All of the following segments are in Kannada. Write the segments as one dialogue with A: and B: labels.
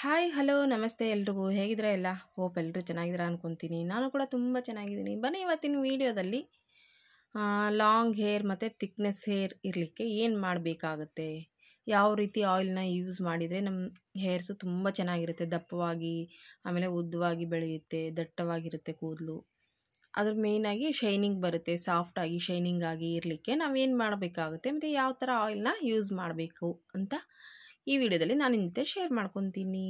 A: ಹಾಯ್ ಹಲೋ ನಮಸ್ತೆ ಎಲ್ರಿಗೂ ಹೇಗಿದ್ರೆ ಎಲ್ಲ ಹೋಪ್ ಎಲ್ಲರೂ ಚೆನ್ನಾಗಿದ್ದೀರಾ ಅನ್ಕೊತೀನಿ. ನಾನು ಕೂಡ ತುಂಬ ಚೆನ್ನಾಗಿದ್ದೀನಿ. ಬನ್ನಿ ಇವತ್ತಿನ ವೀಡಿಯೋದಲ್ಲಿ ಲಾಂಗ್ ಹೇರ್ ಮತ್ತು ಥಿಕ್ನೆಸ್ ಹೇರ್ ಇರಲಿಕ್ಕೆ ಏನು ಮಾಡಬೇಕಾಗುತ್ತೆ, ಯಾವ ರೀತಿ ಆಯಿಲ್ನ ಯೂಸ್ ಮಾಡಿದರೆ ನಮ್ಮ ಹೇರ್ಸು ತುಂಬ ಚೆನ್ನಾಗಿರುತ್ತೆ, ದಪ್ಪವಾಗಿ ಆಮೇಲೆ ಉದ್ದವಾಗಿ ಬೆಳೆಯುತ್ತೆ, ದಟ್ಟವಾಗಿರುತ್ತೆ ಕೂದಲು, ಅದ್ರ ಮೇಯ್ನಾಗಿ ಶೈನಿಂಗ್ ಬರುತ್ತೆ, ಸಾಫ್ಟಾಗಿ ಶೈನಿಂಗ್ ಆಗಿ ಇರಲಿಕ್ಕೆ ನಾವೇನು ಮಾಡಬೇಕಾಗುತ್ತೆ ಮತ್ತು ಯಾವ ಥರ ಆಯಿಲ್ನ ಯೂಸ್ ಮಾಡಬೇಕು ಅಂತ ಈ ವಿಡಿಯೋದಲ್ಲಿ ನಾನು ನಿಮ್ಮ ಜೊತೆ ಶೇರ್ ಮಾಡ್ಕೊತೀನಿ.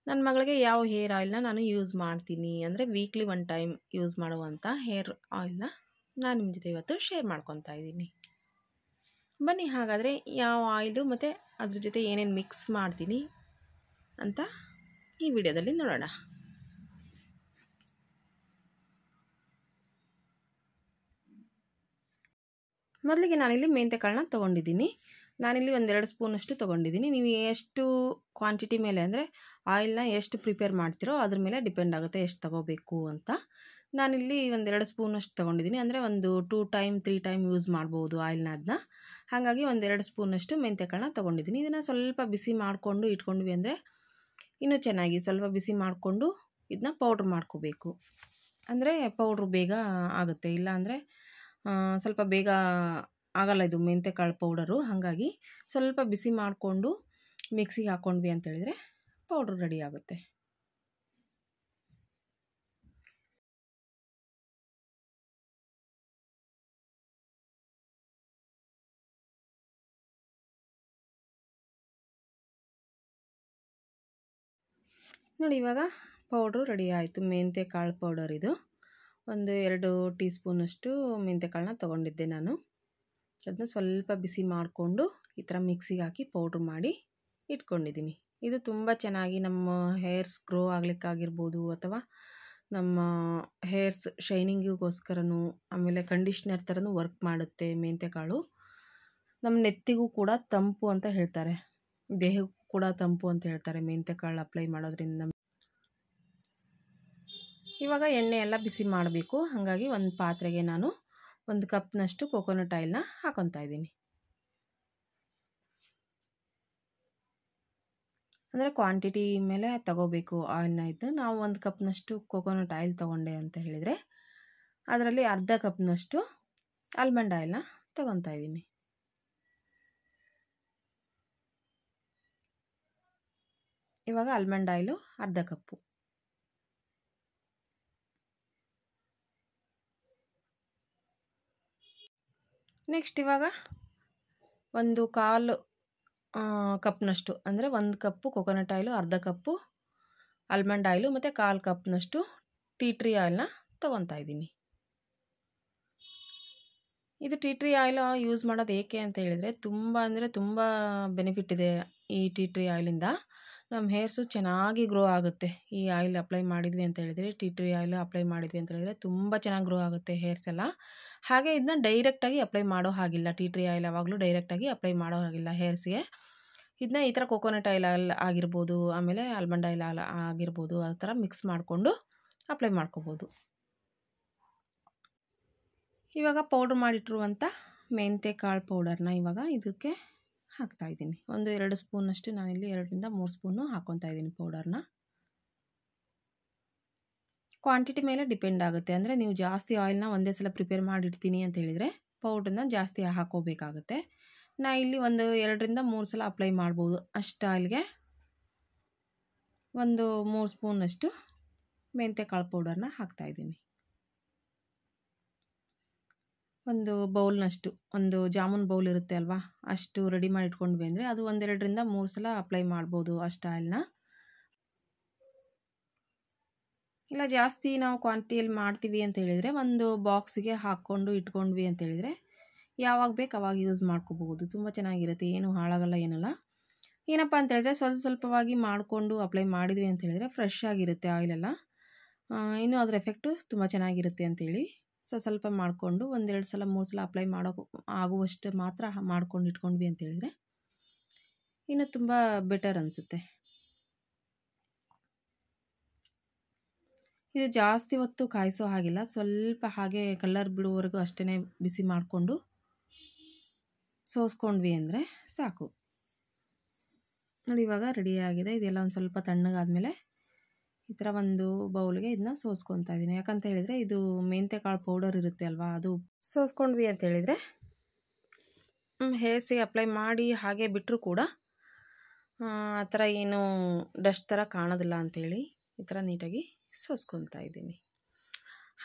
A: ನನ್ನ ಮಗಳಿಗೆ ಯಾವ ಹೇರ್ ಆಯಿಲ್ನ ನಾನು ಯೂಸ್ ಮಾಡ್ತೀನಿ ಅಂದರೆ ವೀಕ್ಲಿ 1 ಟೈಮ್ ಯೂಸ್ ಮಾಡುವಂಥ ಹೇರ್ ಆಯಿಲ್ನ ನಾನು ನಿಮ್ಮ ಜೊತೆ ಇವತ್ತು ಶೇರ್ ಮಾಡ್ಕೊತಾ ಇದ್ದೀನಿ. ಬನ್ನಿ ಹಾಗಾದರೆ ಯಾವ ಆಯಿಲು ಮತ್ತು ಅದ್ರ ಜೊತೆ ಏನೇನು ಮಿಕ್ಸ್ ಮಾಡ್ತೀನಿ ಅಂತ ಈ ವಿಡಿಯೋದಲ್ಲಿ ನೋಡೋಣ. ಮೊದಲಿಗೆ ನಾನಿಲ್ಲಿ ಮೆಂತ್ಯಕಾಳನ್ನ ತೊಗೊಂಡಿದ್ದೀನಿ. ನಾನಿಲ್ಲಿ 1-2 ಸ್ಪೂನಷ್ಟು ತೊಗೊಂಡಿದ್ದೀನಿ. ನೀವು ಎಷ್ಟು ಕ್ವಾಂಟಿಟಿ ಮೇಲೆ ಅಂದರೆ ಆಯಿಲ್ನ ಎಷ್ಟು ಪ್ರಿಪೇರ್ ಮಾಡ್ತೀರೋ ಅದ್ರ ಮೇಲೆ ಡಿಪೆಂಡ್ ಆಗುತ್ತೆ ಎಷ್ಟು ತೊಗೋಬೇಕು ಅಂತ. ನಾನಿಲ್ಲಿ 1-2 ಸ್ಪೂನಷ್ಟು ತೊಗೊಂಡಿದ್ದೀನಿ, ಅಂದರೆ ಒಂದು 2 ಟೈಮ್ 3 ಟೈಮ್ ಯೂಸ್ ಮಾಡ್ಬೋದು ಆಯಿಲ್ನ. ಅದನ್ನ ಹಾಗಾಗಿ 1-2 ಸ್ಪೂನಷ್ಟು ಮೆಂತ್ಯಕಾಳನ್ನ ತೊಗೊಂಡಿದ್ದೀನಿ. ಇದನ್ನು ಸ್ವಲ್ಪ ಬಿಸಿ ಮಾಡಿಕೊಂಡು ಇಟ್ಕೊಂಡ್ವಿ ಅಂದರೆ ಇನ್ನೂ ಚೆನ್ನಾಗಿ ಸ್ವಲ್ಪ ಬಿಸಿ ಮಾಡಿಕೊಂಡು ಇದನ್ನ ಪೌಡ್ರ್ ಮಾಡ್ಕೋಬೇಕು. ಅಂದರೆ ಪೌಡ್ರು ಬೇಗ ಆಗುತ್ತೆ, ಇಲ್ಲಾಂದರೆ ಸ್ವಲ್ಪ ಬೇಗ ಆಗಲ್ಲ ಇದು ಮೆಂತ್ಯಕಾಳು ಪೌಡರು. ಹಾಗಾಗಿ ಸ್ವಲ್ಪ ಬಿಸಿ ಮಾಡಿಕೊಂಡು ಮಿಕ್ಸಿಗೆ ಹಾಕ್ಕೊಂಡ್ವಿ ಅಂತೇಳಿದರೆ ಪೌಡ್ರ್ ರೆಡಿ ಆಗುತ್ತೆ. ನೋಡಿ ಇವಾಗ ಪೌಡ್ರು ರೆಡಿ ಆಯಿತು. ಮೆಂತ್ಯಕಾಳು ಪೌಡರ್ ಇದು. 1-2 ಟೀ ಸ್ಪೂನಷ್ಟು ಮೆಂತ್ಯಕಾಳನ್ನ ತೊಗೊಂಡಿದ್ದೆ ನಾನು. ಅದನ್ನ ಸ್ವಲ್ಪ ಬಿಸಿ ಮಾಡಿಕೊಂಡು ಈ ಥರ ಮಿಕ್ಸಿಗೆ ಹಾಕಿ ಪೌಡ್ರ್ ಮಾಡಿ ಇಟ್ಕೊಂಡಿದ್ದೀನಿ. ಇದು ತುಂಬ ಚೆನ್ನಾಗಿ ನಮ್ಮ ಹೇರ್ಸ್ ಗ್ರೋ ಆಗಲಿಕ್ಕಾಗಿರ್ಬೋದು ಅಥವಾ ನಮ್ಮ ಹೇರ್ಸ್ ಶೈನಿಂಗಿಗೋಸ್ಕರನೂ ಆಮೇಲೆ ಕಂಡೀಷ್ನರ್ ಥರನೂ ವರ್ಕ್ ಮಾಡುತ್ತೆ. ಮೆಂತ್ಯಕಾಳು ನಮ್ಮ ನೆತ್ತಿಗೂ ಕೂಡ ತಂಪು ಅಂತ ಹೇಳ್ತಾರೆ, ದೇಹಕ್ಕೂ ಕೂಡ ತಂಪು ಅಂತ ಹೇಳ್ತಾರೆ ಮೆಂತ್ಯಕಾಳು ಅಪ್ಲೈ ಮಾಡೋದ್ರಿಂದ. ಇವಾಗ ಎಣ್ಣೆ ಎಲ್ಲ ಬಿಸಿ ಮಾಡಬೇಕು. ಹಾಗಾಗಿ ಒಂದು ಪಾತ್ರೆಗೆ ನಾನು 1 ಕಪ್ನಷ್ಟು ಕೊಕೊನಟ್ ಆಯಿಲ್ನ ಹಾಕೊತಾ ಇದ್ದೀನಿ. ಅಂದರೆ ಕ್ವಾಂಟಿಟಿ ಮೇಲೆ ತಗೋಬೇಕು ಆಯಿಲ್ನ. ಇದು ನಾವು 1 ಕಪ್ನಷ್ಟು ಕೊಕೊನಟ್ ಆಯಿಲ್ ತೊಗೊಂಡೆ ಅಂತ ಹೇಳಿದರೆ ಅದರಲ್ಲಿ ಅರ್ಧ ಕಪ್ನಷ್ಟು ಆಲ್ಮಂಡ್ ಆಯಿಲ್ನ ತೊಗೊತಾ ಇದ್ದೀನಿ. ಇವಾಗ ಆಲ್ಮಂಡ್ ಆಯಿಲು ಅರ್ಧ ಕಪ್ಪು. ನೆಕ್ಸ್ಟ್ ಇವಾಗ 1/4 ಕಪ್ನಷ್ಟು ಅಂದರೆ 1 ಕಪ್ಪು ಕೊಕೊನಟ್ ಆಯಿಲು, ಅರ್ಧ ಕಪ್ಪು ಆಲ್ಮಂಡ್ ಆಯಿಲು ಮತ್ತು 1/4 ಕಪ್ನಷ್ಟು ಟೀ ಟ್ರೀ ಆಯಿಲ್ನ ತೊಗೊತಾ ಇದ್ದೀನಿ. ಇದು ಟೀ ಟ್ರೀ ಆಯಿಲ್ ಯೂಸ್ ಮಾಡೋದು ಏಕೆ ಅಂತ ಹೇಳಿದರೆ ತುಂಬ ಬೆನಿಫಿಟ್ ಇದೆ ಈ ಟೀ ಟ್ರೀ ಆಯಿಲಿಂದ. ನಮ್ಮ ಹೇರ್ಸು ಚೆನ್ನಾಗಿ ಗ್ರೋ ಆಗುತ್ತೆ. ಈ ಆಯಿಲ್ ಅಪ್ಲೈ ಮಾಡಿದ್ವಿ ಅಂತ ಹೇಳಿದರೆ, ಟೀ ಟ್ರೀ ಆಯಿಲ್ ಅಪ್ಲೈ ಮಾಡಿದ್ವಿ ಅಂತ ಹೇಳಿದರೆ ತುಂಬ ಚೆನ್ನಾಗಿ ಗ್ರೋ ಆಗುತ್ತೆ ಹೇರ್ಸ್ ಎಲ್ಲ. ಹಾಗೆ ಇದನ್ನ ಡೈರೆಕ್ಟಾಗಿ ಅಪ್ಲೈ ಮಾಡೋ ಹಾಗಿಲ್ಲ. ಟೀ ಟ್ರೀ ಆಯಿಲ್ ಯಾವಾಗಲೂ ಡೈರೆಕ್ಟಾಗಿ ಅಪ್ಲೈ ಮಾಡೋ ಹಾಗಿಲ್ಲ ಹೇರ್ಸ್ಗೆ. ಇದನ್ನ ಈ ಥರ ಕೊಕೊನಟ್ ಆಯಿಲ್ ಆಗಿರ್ಬೋದು, ಆಮೇಲೆ ಆಲ್ಮಂಡ್ ಆಯಿಲ್ ಆಗಿರ್ಬೋದು, ಆ ಥರ ಮಿಕ್ಸ್ ಮಾಡಿಕೊಂಡು ಅಪ್ಲೈ ಮಾಡ್ಕೋಬೋದು. ಇವಾಗ ಪೌಡ್ರ್ ಮಾಡಿಟ್ಟಿರುವಂಥ ಮೆಂತ್ಯಕಾಳು ಪೌಡರ್ನ ಇವಾಗ ಇದಕ್ಕೆ ಹಾಕ್ತಾಯಿದ್ದೀನಿ. 1-2 ಸ್ಪೂನಷ್ಟು ನಾನಿಲ್ಲಿ 2-3 ಸ್ಪೂನು ಹಾಕ್ಕೊತಾ ಇದ್ದೀನಿ ಪೌಡರ್ನ. ಕ್ವಾಂಟಿಟಿ ಮೇಲೆ ಡಿಪೆಂಡ್ ಆಗುತ್ತೆ. ಅಂದರೆ ನೀವು ಜಾಸ್ತಿ ಆಯಿಲ್ನ ಒಂದೇ ಸಲ ಪ್ರಿಪೇರ್ ಮಾಡಿಡ್ತೀನಿ ಅಂತ ಹೇಳಿದರೆ ಪೌಡ್ರನ್ನ ಜಾಸ್ತಿ ಹಾಕೋಬೇಕಾಗುತ್ತೆ. ನಾ ಇಲ್ಲಿ 2-3 ಸಲ ಅಪ್ಲೈ ಮಾಡ್ಬೋದು. ಅಷ್ಟು ಆಯಿಲ್ಗೆ 3 ಸ್ಪೂನಷ್ಟು ಮೆಂತ್ಯಕಾಳು ಪೌಡರ್ನ ಹಾಕ್ತಾಯಿದ್ದೀನಿ. ಒಂದು ಬೌಲ್ನಷ್ಟು, ಒಂದು ಜಾಮೂನ್ ಬೌಲ್ ಇರುತ್ತೆ ಅಲ್ವಾ, ಅಷ್ಟು ರೆಡಿ ಮಾಡಿ ಇಟ್ಕೊಂಡ್ವಿ ಅಂದರೆ ಅದು 1-2-3 ಸಲ ಅಪ್ಲೈ ಮಾಡ್ಬೋದು ಅಷ್ಟು ಆಯಿಲ್ನ. ಇಲ್ಲ ಜಾಸ್ತಿ ನಾವು ಕ್ವಾಂಟಿಟಿಯಲ್ಲಿ ಮಾಡ್ತೀವಿ ಅಂತ ಹೇಳಿದರೆ ಒಂದು ಬಾಕ್ಸಿಗೆ ಹಾಕ್ಕೊಂಡು ಇಟ್ಕೊಂಡ್ವಿ ಅಂತ ಹೇಳಿದರೆ ಯಾವಾಗ ಬೇಕು ಅವಾಗ ಯೂಸ್ ಮಾಡ್ಕೋಬಹುದು. ತುಂಬ ಚೆನ್ನಾಗಿರುತ್ತೆ, ಏನು ಹಾಳಾಗಲ್ಲ ಏನಲ್ಲ. ಏನಪ್ಪ ಅಂತ ಹೇಳಿದ್ರೆ ಸ್ವಲ್ಪವಾಗಿ ಮಾಡಿಕೊಂಡು ಅಪ್ಲೈ ಮಾಡಿದ್ವಿ ಅಂತ ಹೇಳಿದರೆ ಫ್ರೆಶ್ ಆಗಿರುತ್ತೆ ಆಯಿಲೆಲ್ಲ, ಇನ್ನೂ ಅದರ ಎಫೆಕ್ಟು ತುಂಬ ಚೆನ್ನಾಗಿರುತ್ತೆ ಅಂತೇಳಿ ಸ್ವಲ್ಪ ಮಾಡಿಕೊಂಡು 1-2 ಸಲ 3 ಸಲ ಅಪ್ಲೈ ಆಗುವಷ್ಟು ಮಾತ್ರ ಮಾಡ್ಕೊಂಡು ಇಟ್ಕೊಂಡ್ವಿ ಅಂತ ಹೇಳಿದರೆ ಇನ್ನೂ ತುಂಬ ಬೆಟರ್ ಅನಿಸುತ್ತೆ. ಇದು ಜಾಸ್ತಿ ಹೊತ್ತು ಕಾಯಿಸೋ ಹಾಗಿಲ್ಲ, ಸ್ವಲ್ಪ ಹಾಗೆ ಕಲರ್ ಬಿಡುವವರೆಗೂ ಅಷ್ಟೇ ಬಿಸಿ ಮಾಡಿಕೊಂಡು ಸೋಸ್ಕೊಂಡ್ವಿ ಅಂದರೆ ಸಾಕು. ನೋಡಿ ಇವಾಗ ರೆಡಿಯಾಗಿದೆ. ಇದೆಲ್ಲ ಒಂದು ಸ್ವಲ್ಪ ತಣ್ಣಗಾದಮೇಲೆ ಈ ಥರ ಒಂದು ಬೌಲ್ಗೆ ಇದನ್ನ ಸೋಸ್ಕೊತಾ ಇದ್ದೀನಿ. ಯಾಕಂತ ಹೇಳಿದರೆ ಇದು ಮೆಂತ್ಯಕಾಳು ಪೌಡರ್ ಇರುತ್ತೆ ಅಲ್ವಾ, ಅದು ಸೋಸ್ಕೊಂಡ್ವಿ ಅಂತ ಹೇಳಿದರೆ ಹೇರ್ಸಿಗೆ ಅಪ್ಲೈ ಮಾಡಿ ಹಾಗೆ ಬಿಟ್ಟರೂ ಕೂಡ ಆ ಥರ ಏನು ಡಸ್ಟ್ ಥರ ಕಾಣೋದಿಲ್ಲ ಅಂಥೇಳಿ ಈ ಥರ ನೀಟಾಗಿ ಸೋಸ್ಕೊತಾ ಇದ್ದೀನಿ.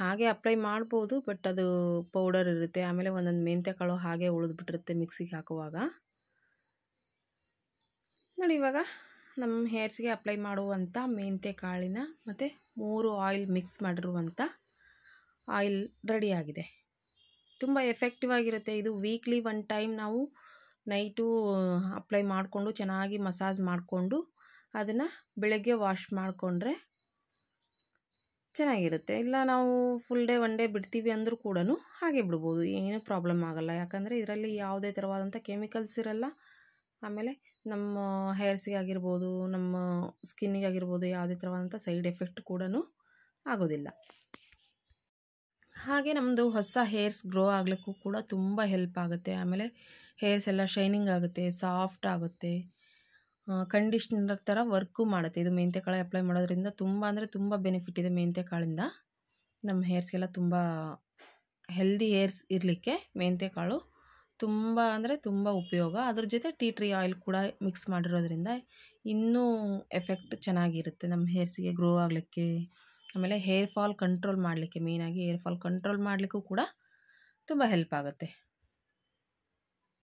A: ಹಾಗೆ ಅಪ್ಲೈ ಮಾಡ್ಬೋದು, ಬಟ್ ಅದು ಪೌಡರ್ ಇರುತ್ತೆ. ಆಮೇಲೆ ಒಂದೊಂದು ಮೆಂತ್ಯಕಾಳು ಹಾಗೆ ಉಳಿದ್ಬಿಟ್ಟಿರುತ್ತೆ ಮಿಕ್ಸಿಗೆ ಹಾಕುವಾಗ. ನೋಡಿ ಇವಾಗ ನಮ್ಮ ಹೇರ್ಸ್ಗೆ ಅಪ್ಲೈ ಮಾಡುವಂಥ ಮೆಂತ್ಯಕಾಳಿನ ಮತ್ತು 3 ಆಯಿಲ್ ಮಿಕ್ಸ್ ಮಾಡಿರುವಂಥ ಆಯಿಲ್ ರೆಡಿಯಾಗಿದೆ. ತುಂಬ ಎಫೆಕ್ಟಿವ್ ಆಗಿರುತ್ತೆ ಇದು. ವೀಕ್ಲಿ 1 ಟೈಮ್ ನಾವು ನೈಟು ಅಪ್ಲೈ ಮಾಡಿಕೊಂಡು ಚೆನ್ನಾಗಿ ಮಸಾಜ್ ಮಾಡಿಕೊಂಡು ಅದನ್ನು ಬೆಳಗ್ಗೆ ವಾಶ್ ಮಾಡಿಕೊಂಡ್ರೆ ಚೆನ್ನಾಗಿರುತ್ತೆ. ಇಲ್ಲ ನಾವು ಫುಲ್ ಡೇ 1 ಡೇ ಬಿಡ್ತೀವಿ ಅಂದರೂ ಕೂಡ ಹಾಗೆ ಬಿಡ್ಬೋದು, ಏನೂ ಪ್ರಾಬ್ಲಮ್ ಆಗೋಲ್ಲ. ಯಾಕಂದರೆ ಇದರಲ್ಲಿ ಯಾವುದೇ ಥರವಾದಂಥ ಕೆಮಿಕಲ್ಸ್ ಇರಲ್ಲ. ಆಮೇಲೆ ನಮ್ಮ ಹೇರ್ಸಿಗೆ ಆಗಿರ್ಬೋದು, ನಮ್ಮ ಸ್ಕಿನ್ನಿಗೆ ಆಗಿರ್ಬೋದು ಯಾವುದೇ ಥರವಾದಂಥ ಸೈಡ್ ಎಫೆಕ್ಟ್ ಕೂಡ ಆಗೋದಿಲ್ಲ. ಹಾಗೆ ನಮ್ಮದು ಹೊಸ ಹೇರ್ಸ್ ಗ್ರೋ ಆಗಲಿಕ್ಕೂ ಕೂಡ ತುಂಬ ಹೆಲ್ಪ್ ಆಗುತ್ತೆ. ಆಮೇಲೆ ಹೇರ್ಸ್ ಎಲ್ಲ ಶೈನಿಂಗ್ ಆಗುತ್ತೆ, ಸಾಫ್ಟ್ ಆಗುತ್ತೆ, ಕಂಡೀಷ್ನರ್ ಥರ ವರ್ಕು ಮಾಡುತ್ತೆ. ಇದು ಮೆಂತ್ಯಕಾಳು ಅಪ್ಲೈ ಮಾಡೋದ್ರಿಂದ ತುಂಬ ಅಂದರೆ ತುಂಬ ಬೆನಿಫಿಟ್ ಇದೆ. ಮೆಂತ್ಯಕಾಳಿಂದ ನಮ್ಮ ಹೇರ್ಸ್ಗೆಲ್ಲ ತುಂಬ ಹೆಲ್ದಿ ಹೇರ್ಸ್ ಇರಲಿಕ್ಕೆ ಮೆಂತ್ಯಕಾಳು ತುಂಬ ಅಂದರೆ ತುಂಬ ಉಪಯೋಗ. ಅದ್ರ ಜೊತೆ ಟೀ ಟ್ರೀ ಆಯಿಲ್ ಕೂಡ ಮಿಕ್ಸ್ ಮಾಡಿರೋದ್ರಿಂದ ಇನ್ನೂ ಎಫೆಕ್ಟ್ ಚೆನ್ನಾಗಿರುತ್ತೆ ನಮ್ಮ ಹೇರ್ಸಿಗೆ ಗ್ರೋ ಆಗಲಿಕ್ಕೆ. ಆಮೇಲೆ ಹೇರ್ ಫಾಲ್ ಕಂಟ್ರೋಲ್ ಮಾಡಲಿಕ್ಕೆ, ಮೇಯ್ನಾಗಿ ಹೇರ್ ಫಾಲ್ ಕಂಟ್ರೋಲ್ ಮಾಡಲಿಕ್ಕೂ ಕೂಡ ತುಂಬ ಹೆಲ್ಪ್ ಆಗುತ್ತೆ.